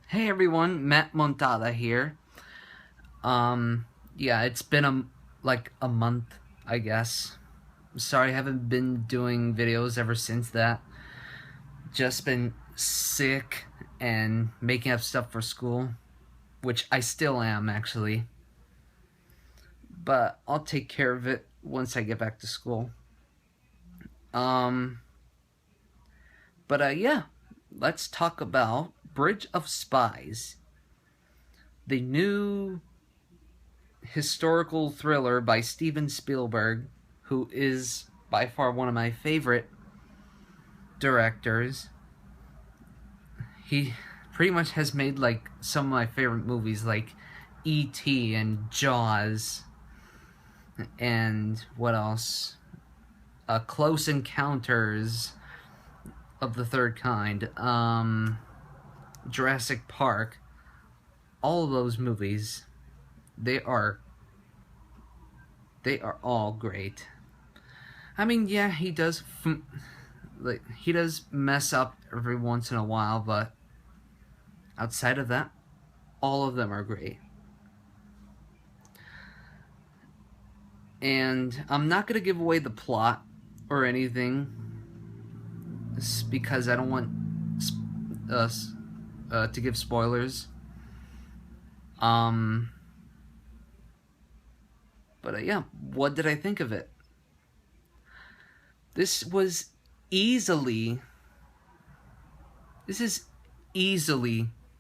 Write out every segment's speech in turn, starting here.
Hey everyone, Matt Montada here. Yeah, it's been a month, I guess. Sorry I haven't been doing videos ever since that. Just been sick and making up stuff for school, which I still am actually. But I'll take care of it once I get back to school. Um, yeah, let's talk about Bridge of Spies, the new historical thriller by Steven Spielberg, who is by far one of my favorite directors. He pretty much has made like some of my favorite movies like E.T. and Jaws and what else? Close Encounters of the Third Kind, Jurassic Park. All of those movies, they are all great. I mean, yeah, he does mess up every once in a while, but outside of that, all of them are great. And I'm not gonna give away the plot or anything, because I don't want to give spoilers. But yeah, what did I think of it? This is easily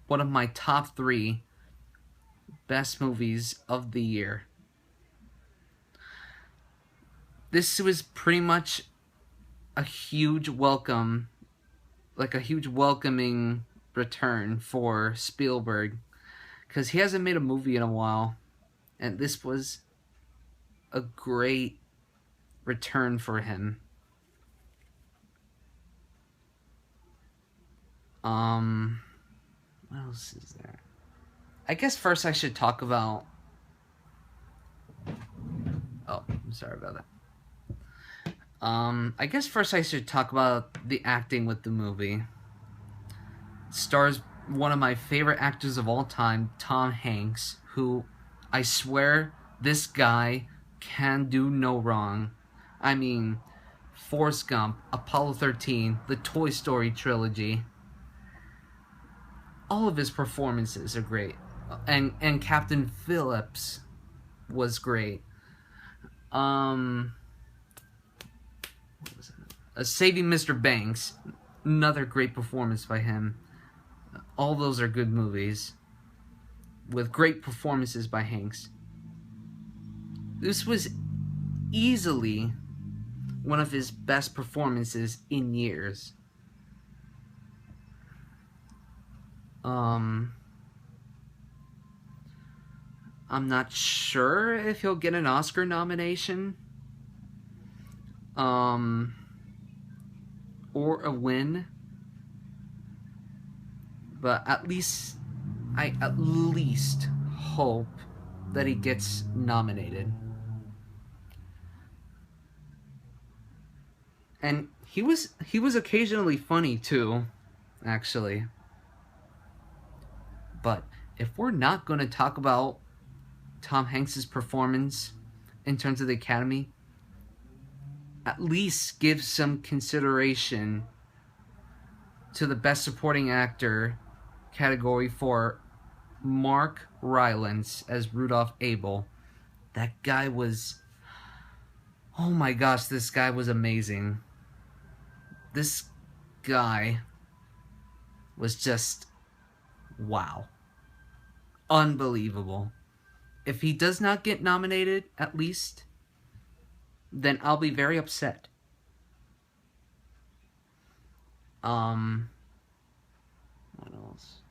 one of my top 3 best movies of the year. This was pretty much a huge welcoming return for Spielberg, because he hasn't made a movie in a while, and this was a great return for him. What else is there? I guess first I should talk about... Oh, I'm sorry about that. I guess first I should talk about the acting with the movie. It stars one of my favorite actors of all time, Tom Hanks, who I swear this guy can do no wrong. I mean, Forrest Gump, Apollo 13, the Toy Story trilogy. All of his performances are great. And Captain Phillips was great. Saving Mr. Banks, another great performance by him. All those are good movies with great performances by Hanks. This was easily one of his best performances in years. I'm not sure if he'll get an Oscar nomination. Or a win. But I at least hope that he gets nominated. And he was occasionally funny too, actually. But if we're not going to talk about Tom Hanks' performance in terms of the Academy, at least give some consideration to the Best Supporting Actor category for Mark Rylance as Rudolph Abel. That guy was... Oh my gosh, this guy was amazing. This guy was just... wow. Unbelievable. If he does not get nominated, at least, then I'll be very upset. What else?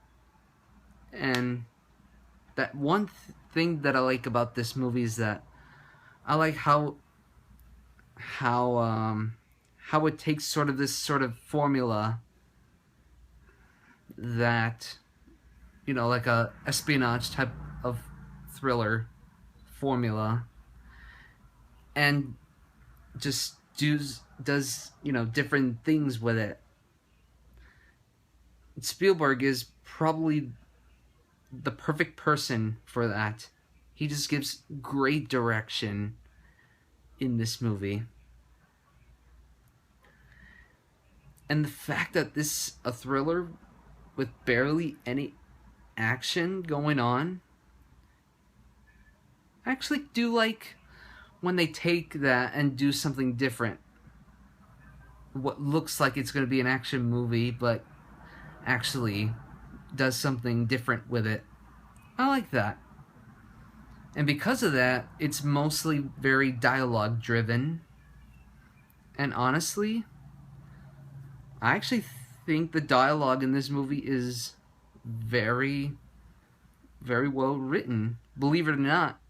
And that one thing that I like about this movie is that I like how it takes sort of this sort of formula that, you know, like a espionage type of thriller formula, and just does you know, different things with it. Spielberg is probably the perfect person for that. He just gives great direction in this movie. And the fact that this is a thriller with barely any action going on, I actually do like when they take that and do something different. What looks like it's going to be an action movie, but actually does something different with it. I like that. And because of that, it's mostly very dialogue driven. And honestly, I actually think the dialogue in this movie is very, very well written. Believe it or not,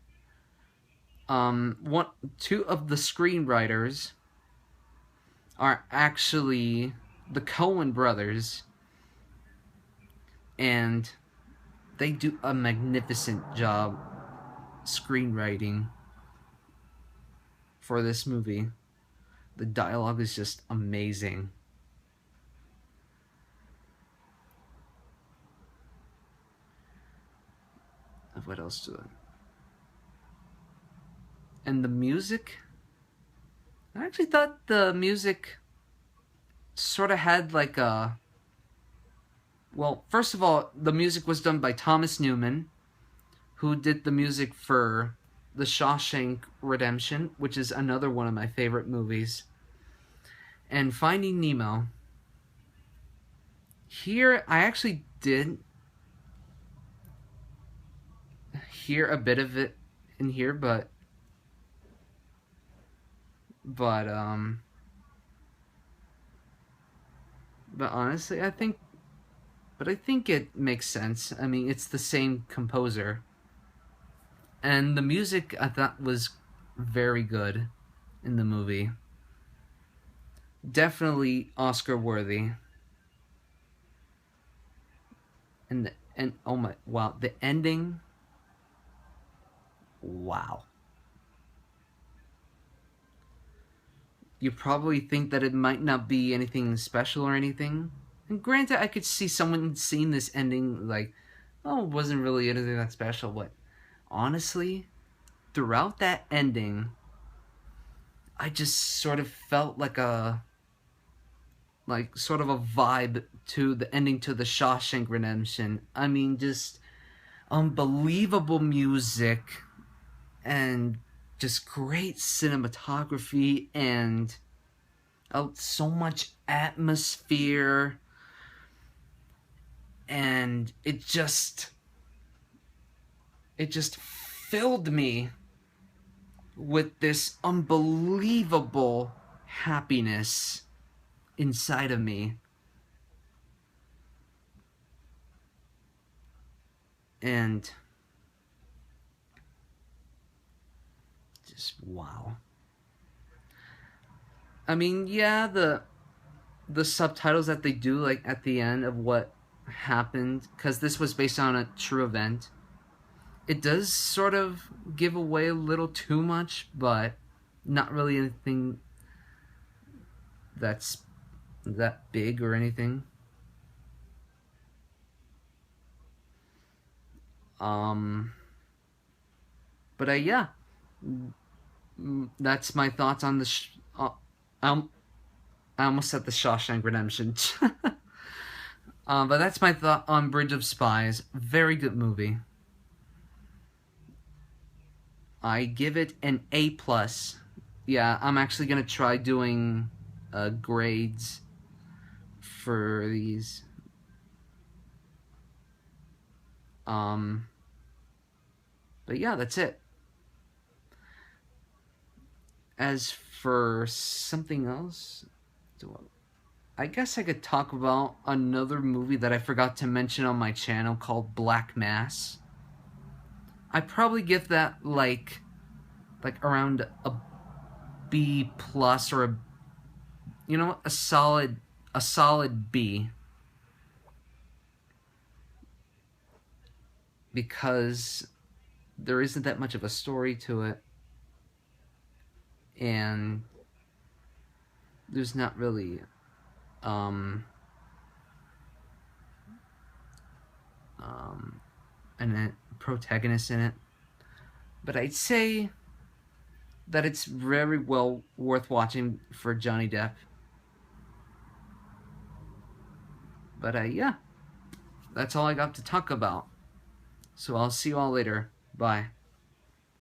two of the screenwriters are actually the Coen brothers, and they do a magnificent job screenwriting for this movie. The dialogue is just amazing. What else do I? And the music, I actually thought the music sort of had like a, well, first of all, the music was done by Thomas Newman, who did the music for The Shawshank Redemption, which is another one of my favorite movies, and Finding Nemo. Here, I actually did hear a bit of it in here, but but honestly, I think it makes sense. I mean, it's the same composer, and the music I thought was very good in the movie. Definitely Oscar worthy. And oh my, wow, the ending, wow. You probably think that it might not be anything special or anything. And granted, I could see someone seeing this ending like, oh, it wasn't really anything that special, but honestly, throughout that ending, I just sort of felt like sort of a vibe to the ending to The Shawshank Redemption. I mean, just unbelievable music and just great cinematography and so much atmosphere, and it just filled me with this unbelievable happiness inside of me. And just wow. I mean, yeah, the subtitles that they do like at the end of what happened, because this was based on a true event, it does sort of give away a little too much, but not really anything that's that big or anything. Um, but yeah, that's my thoughts on the. Um, I almost said the Shawshank Redemption. But that's my thought on Bridge of Spies. Very good movie. I give it an A plus. Yeah, I'm actually gonna try doing grades for these. Um, but yeah, that's it. As for something else, I guess I could talk about another movie that I forgot to mention on my channel called Black Mass. I probably give that like around a B plus or a, you know, a solid B, because there isn't that much of a story to it, and there's not really um, um, and protagonist in it. But I'd say that it's very well worth watching for Johnny Depp. But yeah, that's all I got to talk about. So I'll see you all later. Bye.